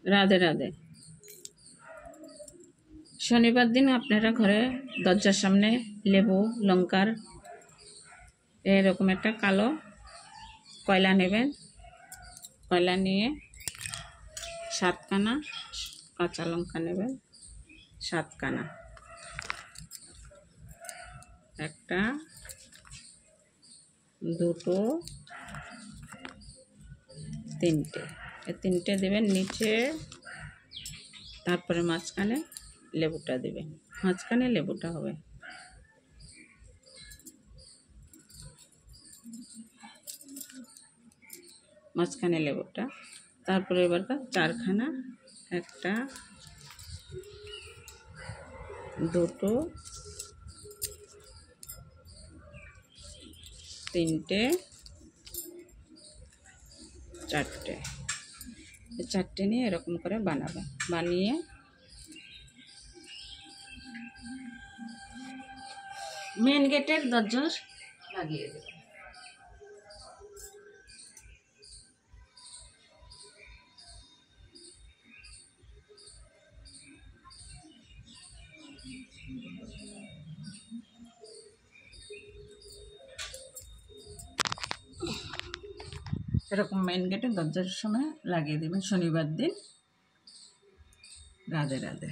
রাধে রাধে। শনিবার দিন আপনারা ঘরে দরজার সামনে লেবু লঙ্কার এরকম একটা কালো কয়লা নেবেন। কয়লা নিয়ে 7 কানা কাঁচা লঙ্কা নেবেন, 7 কানা, একটা, দুটো, তিনটে, এই তিনটে দেবেন নিচে। তারপরে মাঝখানে লেবুটা দেবেন, মাঝখানে লেবুটা হবে। মাঝখানে লেবুটা। তারপরে এবার 4খানা, একটা, দুটো, তিনটে, চারটে। চারটে নিয়ে এরকম করে বানাবেন। বানিয়ে মেন গেটের দরজা লাগিয়ে দেবেন। এরকম মেন গেটের দরজার সময় লাগিয়ে দেবেন শনিবার দিন। রাধে রাধে।